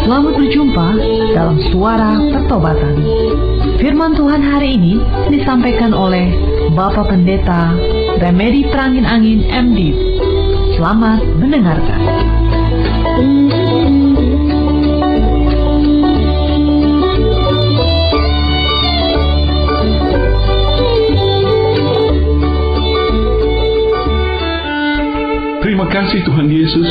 Selamat berjumpa dalam Suara Pertobatan. Firman Tuhan hari ini disampaikan oleh Bapak Pendeta Remedi Terangin Angin MD. Selamat mendengarkan. Terima kasih Tuhan Yesus,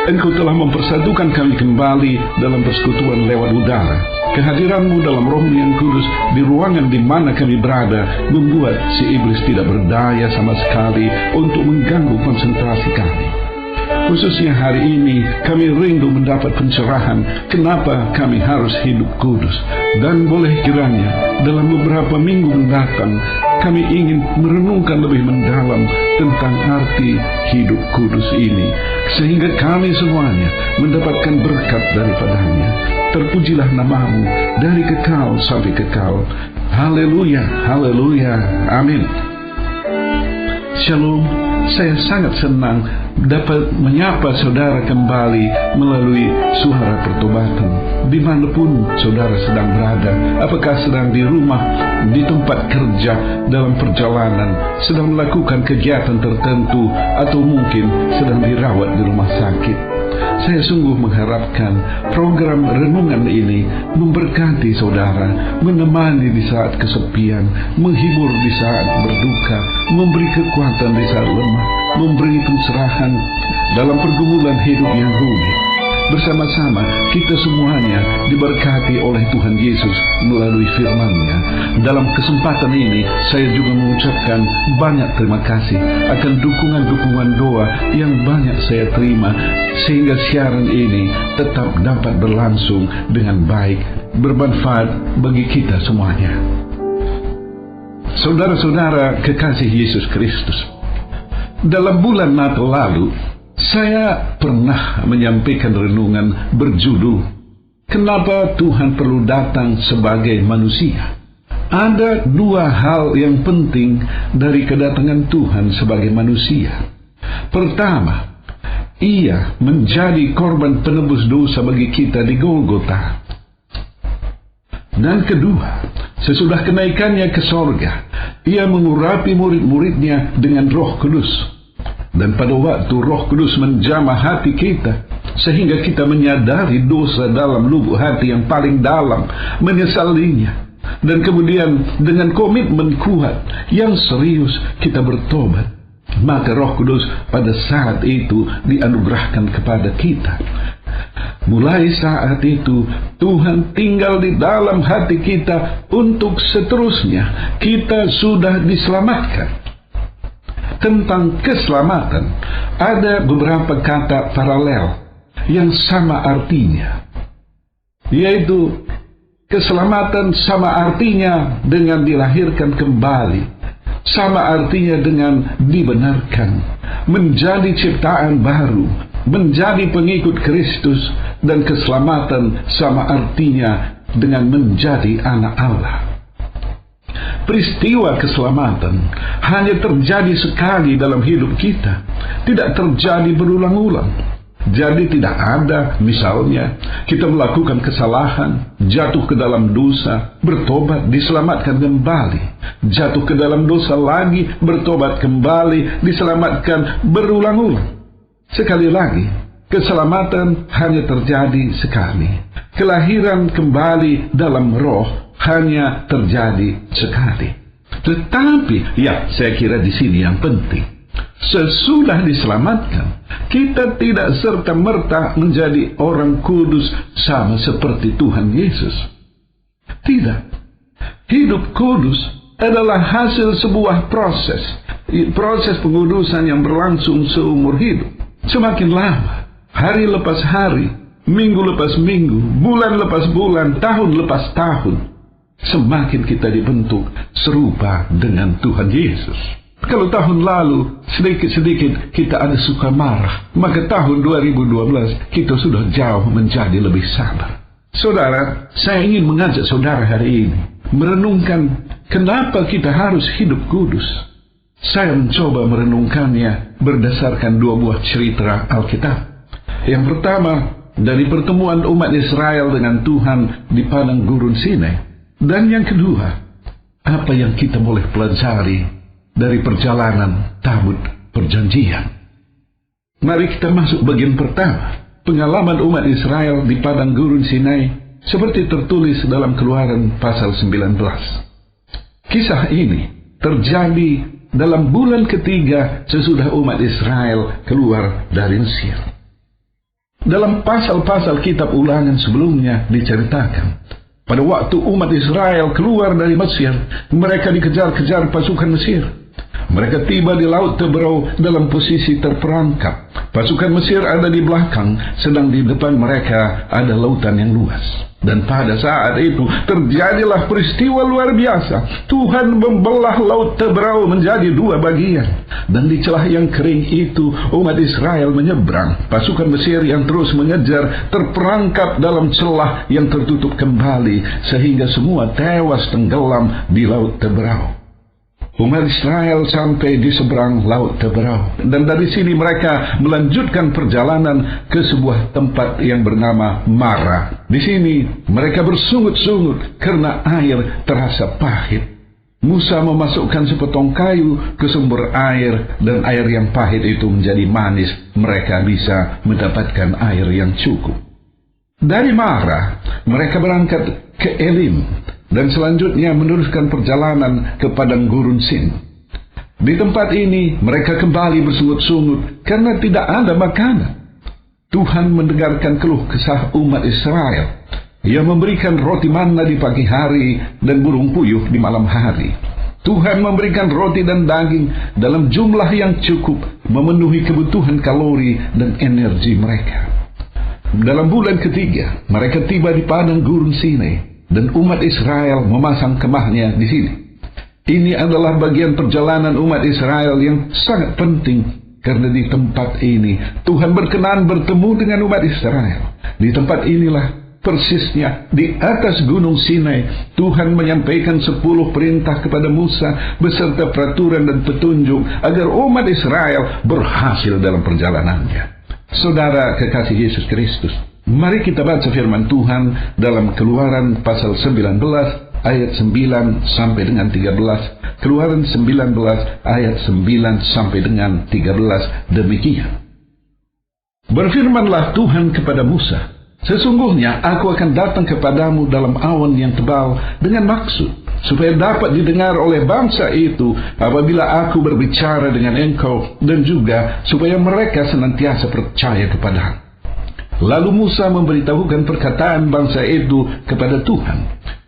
Engkau telah mempersatukan kami kembali dalam persekutuan lewat udara. Kehadiran-Mu dalam Roh-Mu yang kudus di ruangan di mana kami berada membuat si iblis tidak berdaya sama sekali untuk mengganggu konsentrasi kami. Khususnya hari ini kami rindu mendapat pencerahan kenapa kami harus hidup kudus. Dan boleh kiranya dalam beberapa minggu mendatang kami ingin merenungkan lebih mendalam tentang arti hidup kudus ini, sehingga kami semuanya mendapatkan berkat daripadanya. Terpujilah nama-Mu dari kekal sampai kekal. Haleluya, haleluya, amin. Shalom, saya sangat senang dapat menyapa saudara kembali melalui Suara Pertobatan. Dimanapun saudara sedang berada, apakah sedang di rumah, di tempat kerja, dalam perjalanan, sedang melakukan kegiatan tertentu, atau mungkin sedang dirawat di rumah sakit. Saya sungguh mengharapkan program renungan ini memberkati saudara, menemani di saat kesepian, menghibur di saat berduka, memberi kekuatan di saat lemah, memberi pencerahan dalam pergumulan hidup yang rumit. Bersama-sama kita semuanya diberkati oleh Tuhan Yesus melalui firman-Nya. Dalam kesempatan ini saya juga mengucapkan banyak terima kasih akan dukungan-dukungan doa yang banyak saya terima, sehingga siaran ini tetap dapat berlangsung dengan baik, bermanfaat bagi kita semuanya. Saudara-saudara kekasih Yesus Kristus, dalam bulan Natal lalu saya pernah menyampaikan renungan berjudul "Kenapa Tuhan perlu datang sebagai manusia?" Ada dua hal yang penting dari kedatangan Tuhan sebagai manusia. Pertama, Ia menjadi korban penebus dosa bagi kita di Golgota. Dan kedua, sesudah kenaikannya ke sorga, Ia mengurapi murid-muridnya dengan Roh Kudus. Dan pada waktu Roh Kudus menjamah hati kita, sehingga kita menyadari dosa dalam lubuk hati yang paling dalam, menyesalinya, dan kemudian dengan komitmen kuat yang serius kita bertobat, maka Roh Kudus pada saat itu dianugerahkan kepada kita. Mulai saat itu Tuhan tinggal di dalam hati kita untuk seterusnya kita sudah diselamatkan. Tentang keselamatan, ada beberapa kata paralel yang sama artinya, yaitu keselamatan sama artinya dengan dilahirkan kembali, sama artinya dengan dibenarkan, menjadi ciptaan baru, menjadi pengikut Kristus, dan keselamatan sama artinya dengan menjadi anak Allah. Peristiwa keselamatan hanya terjadi sekali dalam hidup kita, tidak terjadi berulang-ulang. Jadi tidak ada misalnya kita melakukan kesalahan, jatuh ke dalam dosa, bertobat, diselamatkan kembali, jatuh ke dalam dosa lagi, bertobat kembali, diselamatkan berulang-ulang. Sekali lagi, keselamatan hanya terjadi sekali. Kelahiran kembali dalam roh hanya terjadi sekali. Tetapi, saya kira di sini yang penting, sesudah diselamatkan, kita tidak serta-merta menjadi orang kudus sama seperti Tuhan Yesus. Tidak. Hidup kudus adalah hasil sebuah proses pengudusan yang berlangsung seumur hidup. Semakin lama, hari lepas hari, minggu lepas minggu, bulan lepas bulan, tahun lepas tahun, semakin kita dibentuk serupa dengan Tuhan Yesus. Kalau tahun lalu sedikit-sedikit kita ada suka marah, maka tahun 2012 kita sudah jauh menjadi lebih sabar. Saudara, saya ingin mengajak saudara hari ini merenungkan kenapa kita harus hidup kudus. Saya mencoba merenungkannya berdasarkan dua buah cerita Alkitab. Yang pertama, dari pertemuan umat Israel dengan Tuhan di padang gurun Sinai. Dan yang kedua, apa yang kita boleh pelajari dari perjalanan tabut perjanjian. Mari kita masuk bagian pertama, pengalaman umat Israel di padang gurun Sinai, seperti tertulis dalam Keluaran pasal 19. Kisah ini terjadi dalam bulan ketiga sesudah umat Israel keluar dari Mesir. Dalam pasal-pasal kitab Ulangan sebelumnya diceritakan, pada waktu umat Israel keluar dari Mesir, mereka dikejar-kejar pasukan Mesir. Mereka tiba di Laut Teberau dalam posisi terperangkap. Pasukan Mesir ada di belakang, sedang di depan mereka ada lautan yang luas. Dan pada saat itu terjadilah peristiwa luar biasa. Tuhan membelah Laut Teberau menjadi dua bagian. Dan di celah yang kering itu umat Israel menyeberang. Pasukan Mesir yang terus mengejar terperangkap dalam celah yang tertutup kembali, sehingga semua tewas tenggelam di Laut Teberau. Umat Israel sampai di seberang Laut Teberau, dan dari sini mereka melanjutkan perjalanan ke sebuah tempat yang bernama Mara. Di sini mereka bersungut-sungut karena air terasa pahit. Musa memasukkan sepotong kayu ke sumber air, dan air yang pahit itu menjadi manis. Mereka bisa mendapatkan air yang cukup. Dari Mara mereka berangkat ke Elim, dan selanjutnya meneruskan perjalanan ke padang gurun Sin. Di tempat ini mereka kembali bersungut-sungut karena tidak ada makanan. Tuhan mendengarkan keluh kesah umat Israel. Ia memberikan roti manna di pagi hari dan burung puyuh di malam hari. Tuhan memberikan roti dan daging dalam jumlah yang cukup memenuhi kebutuhan kalori dan energi mereka. Dalam bulan ketiga mereka tiba di padang gurun Sinai, dan umat Israel memasang kemahnya di sini. Ini adalah bagian perjalanan umat Israel yang sangat penting, karena di tempat ini Tuhan berkenan bertemu dengan umat Israel. Di tempat inilah persisnya di atas gunung Sinai Tuhan menyampaikan 10 perintah kepada Musa beserta peraturan dan petunjuk agar umat Israel berhasil dalam perjalanannya. Saudara kekasih Yesus Kristus, mari kita baca firman Tuhan dalam Keluaran pasal 19 ayat 9 sampai dengan 13. Keluaran 19 ayat 9 sampai dengan 13 demikian. Berfirmanlah Tuhan kepada Musa, sesungguhnya aku akan datang kepadamu dalam awan yang tebal dengan maksud supaya dapat didengar oleh bangsa itu apabila aku berbicara dengan engkau, dan juga supaya mereka senantiasa percaya kepadamu. Lalu Musa memberitahukan perkataan bangsa itu kepada Tuhan.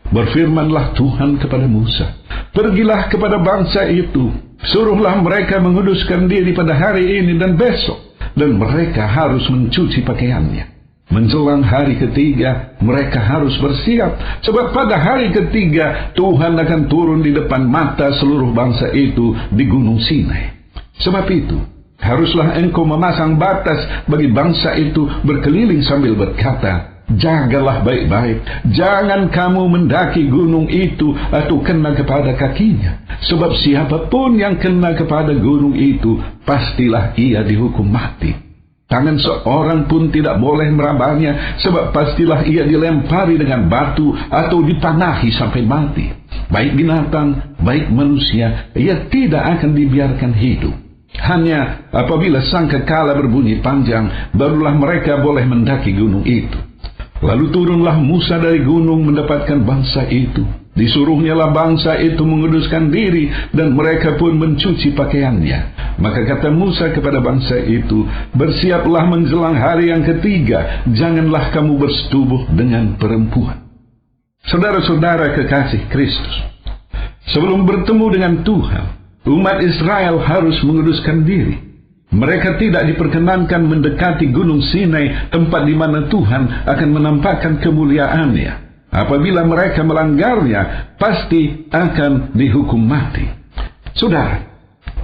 Berfirmanlah Tuhan kepada Musa, pergilah kepada bangsa itu, suruhlah mereka menguduskan diri pada hari ini dan besok, dan mereka harus mencuci pakaiannya. Menjelang hari ketiga mereka harus bersiap, sebab pada hari ketiga Tuhan akan turun di depan mata seluruh bangsa itu di gunung Sinai. Sebab itu haruslah engkau memasang batas bagi bangsa itu berkeliling sambil berkata, jagalah baik-baik, jangan kamu mendaki gunung itu atau kena kepada kakinya. Sebab siapapun yang kena kepada gunung itu, pastilah ia dihukum mati. Tangan seorang pun tidak boleh merabanya, sebab pastilah ia dilempari dengan batu atau dipanahi sampai mati. Baik binatang, baik manusia, ia tidak akan dibiarkan hidup. Hanya apabila sangkakala berbunyi panjang, barulah mereka boleh mendaki gunung itu. Lalu turunlah Musa dari gunung mendapatkan bangsa itu. Disuruhnyalah bangsa itu menguduskan diri, dan mereka pun mencuci pakaiannya. Maka kata Musa kepada bangsa itu, bersiaplah menjelang hari yang ketiga, janganlah kamu bersetubuh dengan perempuan. Saudara-saudara kekasih Kristus, sebelum bertemu dengan Tuhan, umat Israel harus menguduskan diri. Mereka tidak diperkenankan mendekati gunung Sinai, tempat di mana Tuhan akan menampakkan kemuliaannya. Apabila mereka melanggarnya, pasti akan dihukum mati. Saudara,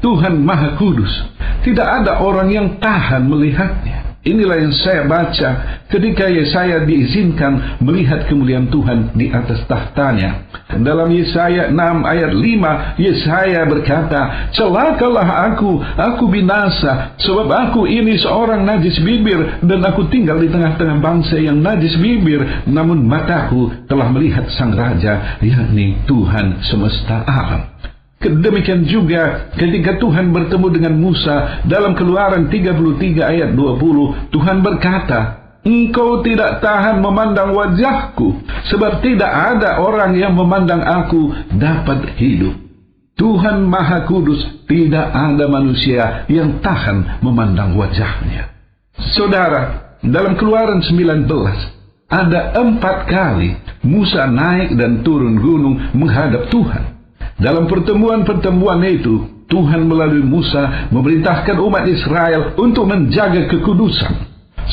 Tuhan Maha Kudus, tidak ada orang yang tahan melihatnya. Inilah yang saya baca ketika Yesaya diizinkan melihat kemuliaan Tuhan di atas tahtanya. Dalam Yesaya 6 ayat 5, Yesaya berkata, "Celakalah aku binasa, sebab aku ini seorang najis bibir, dan aku tinggal di tengah-tengah bangsa yang najis bibir. Namun mataku telah melihat Sang Raja, yakni Tuhan semesta alam." Demikian juga ketika Tuhan bertemu dengan Musa dalam Keluaran 33 ayat 20, Tuhan berkata, "Engkau tidak tahan memandang wajahku, sebab tidak ada orang yang memandang aku dapat hidup." Tuhan Maha Kudus, tidak ada manusia yang tahan memandang wajahnya. Saudara, dalam Keluaran 19 ada 4 kali Musa naik dan turun gunung menghadap Tuhan. Dalam pertemuan-pertemuan itu, Tuhan melalui Musa memerintahkan umat Israel untuk menjaga kekudusan.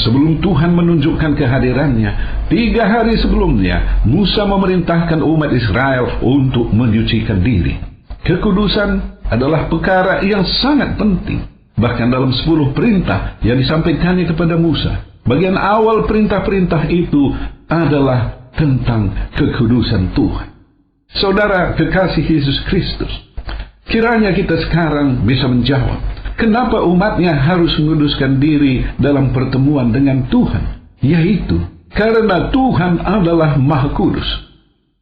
Sebelum Tuhan menunjukkan kehadirannya, 3 hari sebelumnya, Musa memerintahkan umat Israel untuk menyucikan diri. Kekudusan adalah perkara yang sangat penting. Bahkan dalam 10 perintah yang disampaikannya kepada Musa, bagian awal perintah-perintah itu adalah tentang kekudusan Tuhan. Saudara kekasih Yesus Kristus, kiranya kita sekarang bisa menjawab, kenapa umatnya harus menguduskan diri dalam pertemuan dengan Tuhan? Yaitu, karena Tuhan adalah Maha Kudus.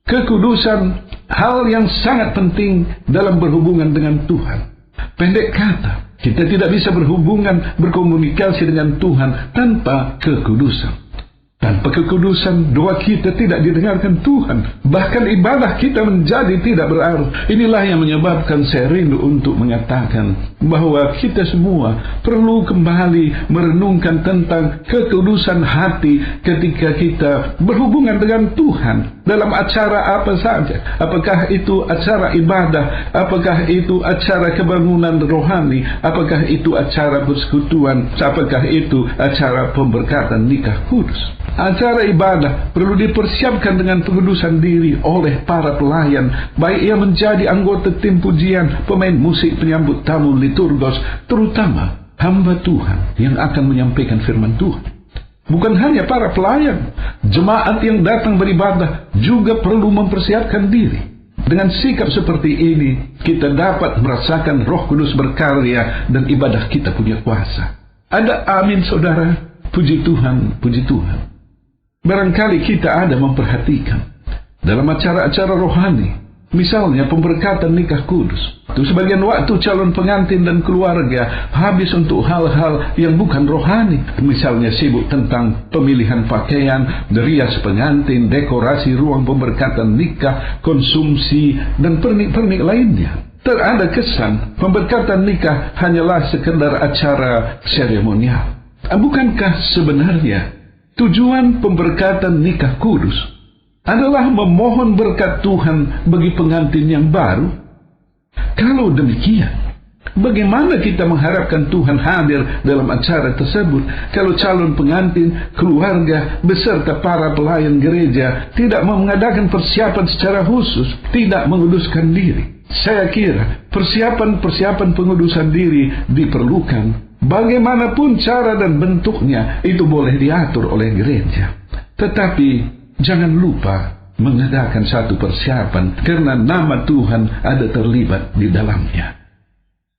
Kekudusan hal yang sangat penting dalam berhubungan dengan Tuhan. Pendek kata, kita tidak bisa berkomunikasi dengan Tuhan tanpa kekudusan. Tanpa kekudusan, doa kita tidak didengarkan Tuhan. Bahkan ibadah kita menjadi tidak berarti. Inilah yang menyebabkan saya rindu untuk mengatakan bahwa kita semua perlu kembali merenungkan tentang kekudusan hati ketika kita berhubungan dengan Tuhan dalam acara apa saja. Apakah itu acara ibadah, apakah itu acara kebangunan rohani, apakah itu acara persekutuan, apakah itu acara pemberkatan nikah kudus. Acara ibadah perlu dipersiapkan dengan pengudusan diri oleh para pelayan, baik yang menjadi anggota tim pujian, pemain musik, penyambut tamu, liturgos, terutama hamba Tuhan yang akan menyampaikan firman Tuhan. Bukan hanya para pelayan, jemaat yang datang beribadah juga perlu mempersiapkan diri. Dengan sikap seperti ini, kita dapat merasakan Roh Kudus berkarya dan ibadah kita punya kuasa. Ada amin, saudara? Puji Tuhan, puji Tuhan. Barangkali kita ada memperhatikan dalam acara-acara rohani, misalnya pemberkatan nikah kudus, itu sebagian waktu calon pengantin dan keluarga habis untuk hal-hal yang bukan rohani. Misalnya sibuk tentang pemilihan pakaian, rias pengantin, dekorasi ruang pemberkatan nikah, konsumsi, dan pernik-pernik lainnya. Terada kesan pemberkatan nikah hanyalah sekedar acara seremonial. Bukankah sebenarnya tujuan pemberkatan nikah kudus adalah memohon berkat Tuhan bagi pengantin yang baru? Kalau demikian, bagaimana kita mengharapkan Tuhan hadir dalam acara tersebut kalau calon pengantin, keluarga, beserta para pelayan gereja tidak mengadakan persiapan secara khusus, tidak menguduskan diri? Saya kira persiapan pengudusan diri diperlukan. Bagaimanapun cara dan bentuknya, itu boleh diatur oleh gereja. Tetapi jangan lupa mengadakan satu persiapan, karena nama Tuhan ada terlibat di dalamnya.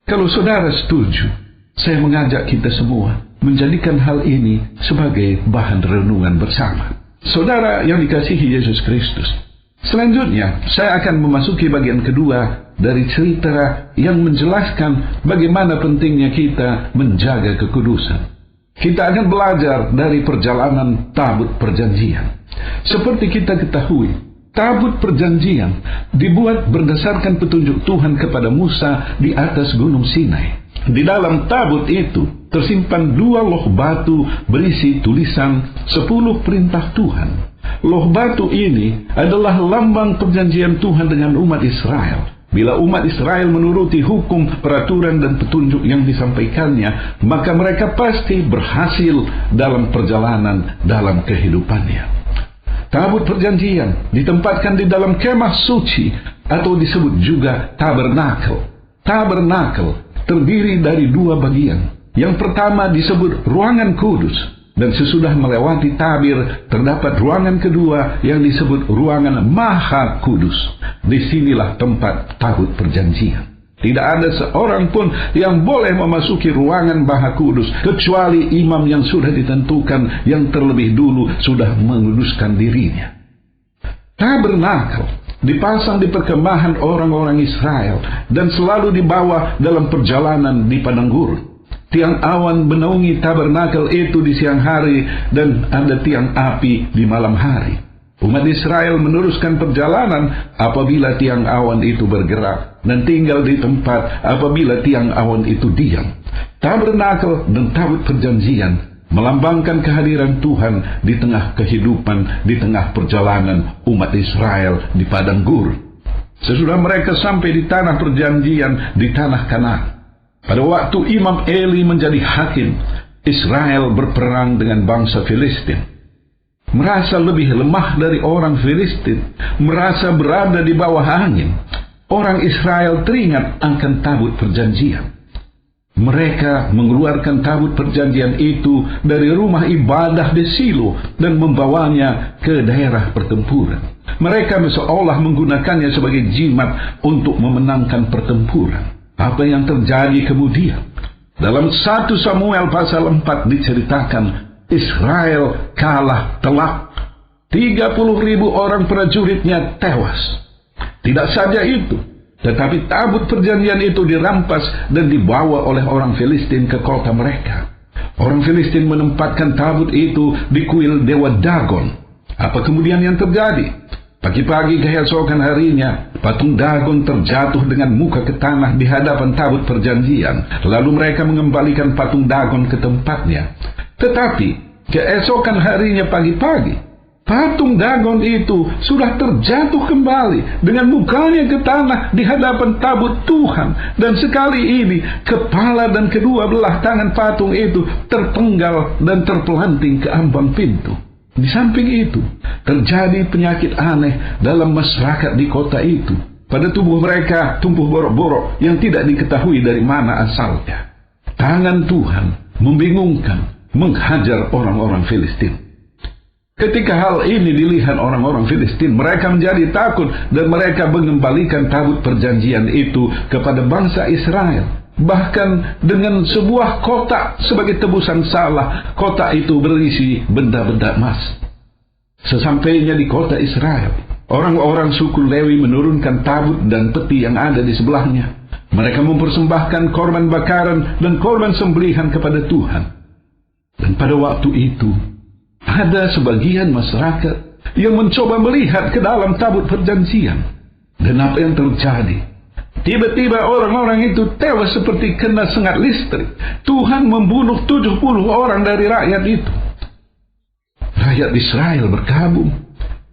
Kalau saudara setuju, saya mengajak kita semua menjadikan hal ini sebagai bahan renungan bersama. Saudara yang dikasihi Yesus Kristus, selanjutnya saya akan memasuki bagian kedua dari cerita yang menjelaskan bagaimana pentingnya kita menjaga kekudusan. Kita akan belajar dari perjalanan tabut perjanjian. Seperti kita ketahui, tabut perjanjian dibuat berdasarkan petunjuk Tuhan kepada Musa di atas Gunung Sinai. Di dalam tabut itu tersimpan 2 loh batu berisi tulisan 10 perintah Tuhan. Loh batu ini adalah lambang perjanjian Tuhan dengan umat Israel. Bila umat Israel menuruti hukum, peraturan, dan petunjuk yang disampaikannya, maka mereka pasti berhasil dalam perjalanan dalam kehidupannya. Tabut perjanjian ditempatkan di dalam kemah suci, atau disebut juga tabernakel. Tabernakel terdiri dari 2 bagian. Yang pertama disebut ruangan kudus, dan sesudah melewati tabir terdapat ruangan kedua yang disebut ruangan maha kudus. Disinilah tempat tabut perjanjian. Tidak ada seorang pun yang boleh memasuki ruangan maha kudus kecuali imam yang sudah ditentukan, yang terlebih dulu sudah menguduskan dirinya. Tabernakel dipasang di perkemahan orang-orang Israel dan selalu dibawa dalam perjalanan di padang gurun. Tiang awan menaungi tabernakel itu di siang hari dan ada tiang api di malam hari. Umat Israel meneruskan perjalanan apabila tiang awan itu bergerak dan tinggal di tempat apabila tiang awan itu diam. Tabernakel dan tabut perjanjian melambangkan kehadiran Tuhan di tengah kehidupan, di tengah perjalanan umat Israel di padang gurun. Sesudah mereka sampai di tanah perjanjian, di tanah Kanaan. Pada waktu Imam Eli menjadi hakim, Israel berperang dengan bangsa Filistin. Merasa lebih lemah dari orang Filistin, merasa berada di bawah angin, orang Israel teringat akan tabut perjanjian. Mereka mengeluarkan tabut perjanjian itu dari rumah ibadah di Silo dan membawanya ke daerah pertempuran. Mereka seolah menggunakannya sebagai jimat untuk memenangkan pertempuran. Apa yang terjadi kemudian? Dalam 1 Samuel pasal 4 diceritakan Israel kalah telak. 30.000 orang prajuritnya tewas. Tidak saja itu, tetapi tabut perjanjian itu dirampas dan dibawa oleh orang Filistin ke kota mereka. Orang Filistin menempatkan tabut itu di kuil dewa Dagon. Apa kemudian yang terjadi? Pagi-pagi keesokan harinya, patung Dagon terjatuh dengan muka ke tanah di hadapan tabut perjanjian. Lalu mereka mengembalikan patung Dagon ke tempatnya. Tetapi keesokan harinya pagi-pagi, patung Dagon itu sudah terjatuh kembali dengan mukanya ke tanah di hadapan tabut Tuhan. Dan sekali ini kepala dan kedua belah tangan patung itu terpenggal dan terpelanting ke ambang pintu. Di samping itu, terjadi penyakit aneh dalam masyarakat di kota itu. Pada tubuh mereka tumbuh borok-borok yang tidak diketahui dari mana asalnya. Tangan Tuhan membingungkan, menghajar orang-orang Filistin. Ketika hal ini dilihat orang-orang Filistin, mereka menjadi takut dan mereka mengembalikan tabut perjanjian itu kepada bangsa Israel. Bahkan dengan sebuah kotak sebagai tebusan salah, kotak itu berisi benda-benda emas. Sesampainya di kota Israel, orang-orang suku Lewi menurunkan tabut dan peti yang ada di sebelahnya. Mereka mempersembahkan korban bakaran dan korban sembelihan kepada Tuhan. Dan pada waktu itu, ada sebagian masyarakat yang mencoba melihat ke dalam tabut perjanjian. Dan apa yang terjadi? Tiba-tiba orang-orang itu tewas seperti kena sengat listrik. Tuhan membunuh 70 orang dari rakyat itu. Rakyat Israel berkabung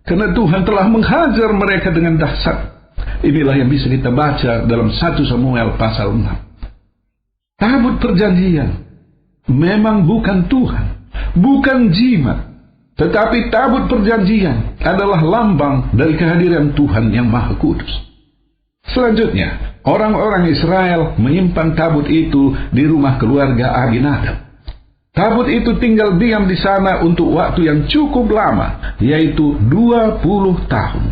karena Tuhan telah menghajar mereka dengan dahsyat. Inilah yang bisa kita baca dalam 1 Samuel pasal 6. Tabut perjanjian memang bukan Tuhan, bukan jimat, tetapi tabut perjanjian adalah lambang dari kehadiran Tuhan yang Maha Kudus. Selanjutnya, orang-orang Israel menyimpan tabut itu di rumah keluarga Abinadab. Tabut itu tinggal diam di sana untuk waktu yang cukup lama, yaitu 20 tahun.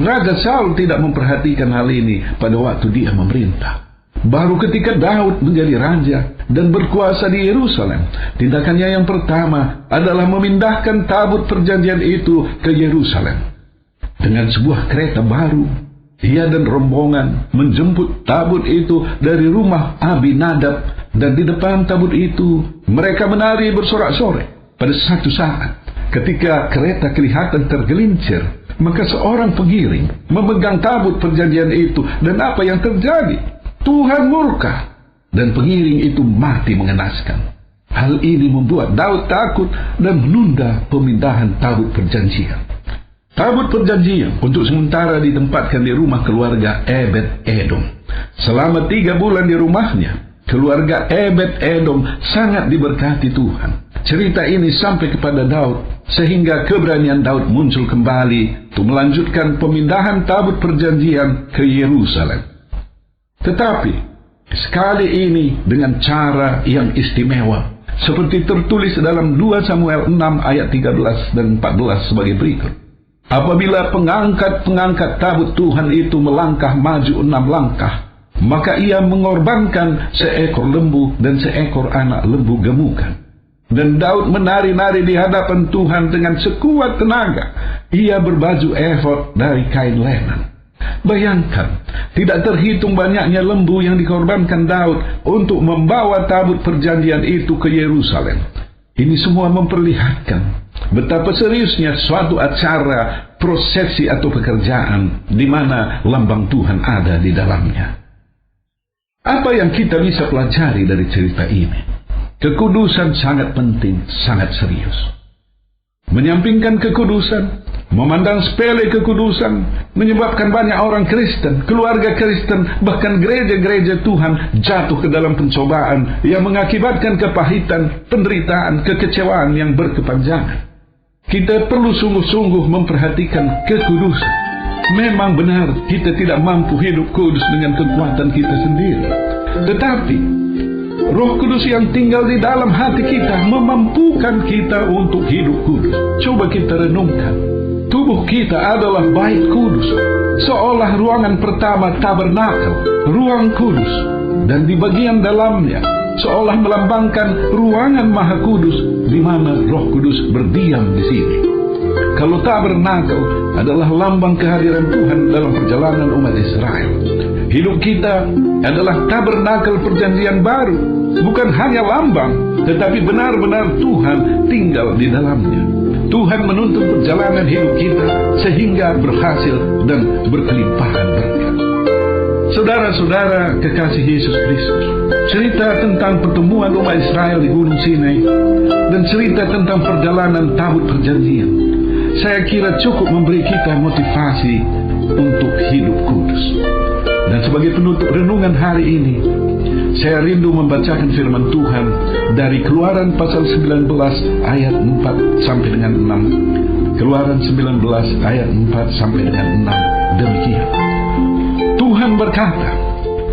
Raja Saul tidak memperhatikan hal ini pada waktu dia memerintah. Baru ketika Daud menjadi raja dan berkuasa di Yerusalem, tindakannya yang pertama adalah memindahkan tabut perjanjian itu ke Yerusalem. Dengan sebuah kereta baru, ia dan rombongan menjemput tabut itu dari rumah Abinadab, dan di depan tabut itu mereka menari bersorak-sorai. Pada satu saat, ketika kereta kelihatan tergelincir, maka seorang pengiring memegang tabut perjanjian itu, dan apa yang terjadi? Tuhan murka, dan pengiring itu mati mengenaskan. Hal ini membuat Daud takut dan menunda pemindahan tabut perjanjian. Tabut perjanjian untuk sementara ditempatkan di rumah keluarga Ebed-Edom. Selama 3 bulan di rumahnya, keluarga Ebed-Edom sangat diberkati Tuhan. Cerita ini sampai kepada Daud, sehingga keberanian Daud muncul kembali untuk melanjutkan pemindahan tabut perjanjian ke Yerusalem. Tetapi Sekali ini dengan cara yang istimewa, seperti tertulis dalam 2 Samuel 6 ayat 13 dan 14 sebagai berikut. Apabila pengangkat-pengangkat tabut Tuhan itu melangkah maju 6 langkah, maka ia mengorbankan seekor lembu dan seekor anak lembu gemukan. Dan Daud menari-nari di hadapan Tuhan dengan sekuat tenaga. Ia berbaju efod dari kain lenan. Bayangkan, tidak terhitung banyaknya lembu yang dikorbankan Daud untuk membawa tabut perjanjian itu ke Yerusalem. Ini semua memperlihatkan betapa seriusnya suatu acara, prosesi atau pekerjaan di mana lambang Tuhan ada di dalamnya. Apa yang kita bisa pelajari dari cerita ini? Kekudusan sangat penting, sangat serius. Menyampingkan kekudusan, memandang sepele kekudusan, menyebabkan banyak orang Kristen, keluarga Kristen, bahkan gereja-gereja Tuhan jatuh ke dalam pencobaan yang mengakibatkan kepahitan, penderitaan, kekecewaan yang berkepanjangan. Kita perlu sungguh-sungguh memperhatikan kekudusan. Memang benar kita tidak mampu hidup kudus dengan kekuatan kita sendiri. Tetapi Roh Kudus yang tinggal di dalam hati kita memampukan kita untuk hidup kudus. Coba kita renungkan. Tubuh kita adalah bait kudus, seolah ruangan pertama tabernakel, ruang kudus, dan di bagian dalamnya seolah melambangkan ruangan maha kudus di mana Roh Kudus berdiam di sini. Kalau tabernakel adalah lambang kehadiran Tuhan dalam perjalanan umat Israel, hidup kita adalah tabernakel perjanjian baru, bukan hanya lambang, tetapi benar-benar Tuhan tinggal di dalamnya. Tuhan menuntun perjalanan hidup kita sehingga berhasil dan berkelimpahan berkat. Saudara-saudara kekasih Yesus Kristus, cerita tentang pertemuan umat Israel di Gunung Sinai dan cerita tentang perjalanan tabut perjanjian, saya kira cukup memberi kita motivasi untuk hidup kudus. Dan sebagai penutup renungan hari ini, saya rindu membacakan firman Tuhan dari Keluaran pasal 19 ayat 4 sampai dengan 6. Keluaran 19 ayat 4 sampai dengan 6. Demikian. Tuhan berkata,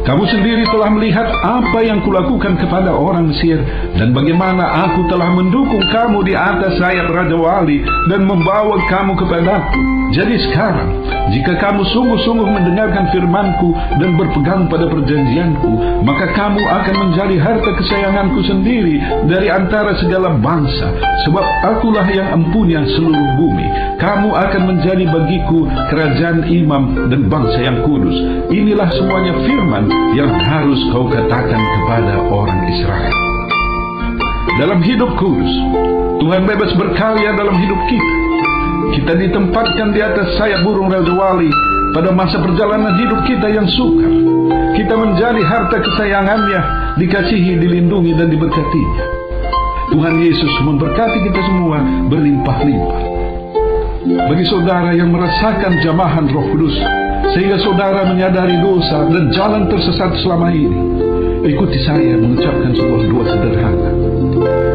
"Kamu sendiri telah melihat apa yang kulakukan kepada orang Mesir, dan bagaimana aku telah mendukung kamu di atas sayap Raja Wali dan membawa kamu kepadaku. Jadi sekarang, jika kamu sungguh-sungguh mendengarkan firmanku dan berpegang pada perjanjianku, maka kamu akan menjadi harta kesayanganku sendiri dari antara segala bangsa, sebab akulah yang empunya seluruh bumi. Kamu akan menjadi bagiku kerajaan imam dan bangsa yang kudus. Inilah semuanya firman yang harus kau katakan kepada orang Israel." Dalam hidup kudus, Tuhan bebas berkarya dalam hidup kita. Kita ditempatkan di atas sayap burung Raja Wali pada masa perjalanan hidup kita yang sukar. Kita menjadi harta kesayangannya, dikasihi, dilindungi, dan diberkatinya. Tuhan Yesus memberkati kita semua berlimpah-limpah. Bagi saudara yang merasakan jamahan Roh Kudus, sehingga saudara menyadari dosa dan jalan tersesat selama ini, ikuti saya mengucapkan sebuah doa sederhana.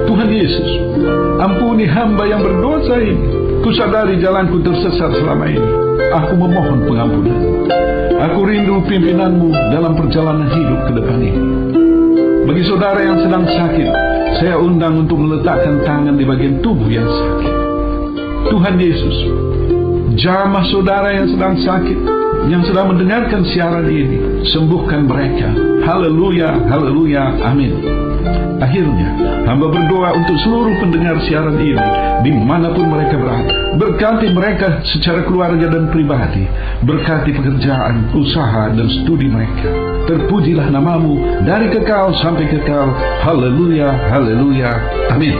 Tuhan Yesus, ampuni hamba yang berdosa ini. Kusadari jalanku tersesat selama ini. Aku memohon pengampunan. Aku rindu pimpinanmu dalam perjalanan hidup ke depan ini. Bagi saudara yang sedang sakit, saya undang untuk meletakkan tangan di bagian tubuh yang sakit. Tuhan Yesus, jamah saudara yang sedang sakit, yang sedang mendengarkan siaran ini, sembuhkan mereka. Haleluya, haleluya, amin. Akhirnya, hamba berdoa untuk seluruh pendengar siaran ini, dimanapun mereka berada. Berkati mereka secara keluarga dan pribadi. Berkati pekerjaan, usaha, dan studi mereka. Terpujilah namamu dari kekal sampai kekal. Haleluya, haleluya, amin.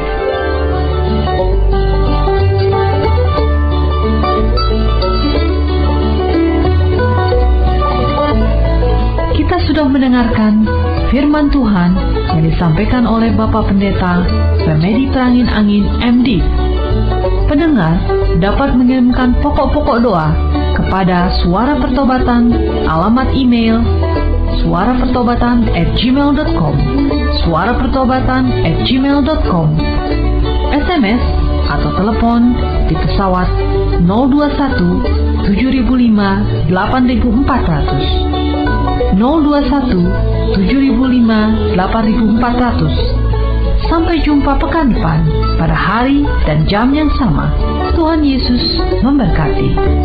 Kita sudah mendengarkan firman Tuhan yang disampaikan oleh Bapak Pendeta Remedi Trangin Angin MD. Pendengar dapat mengirimkan pokok-pokok doa kepada Suara Pertobatan, alamat email suarapertobatan@gmail.com, suarapertobatan@gmail.com, SMS atau telepon di pesawat 021 7005 8400. 021 7005 8400. Sampai jumpa pekan depan pada hari dan jam yang sama. Tuhan Yesus memberkati.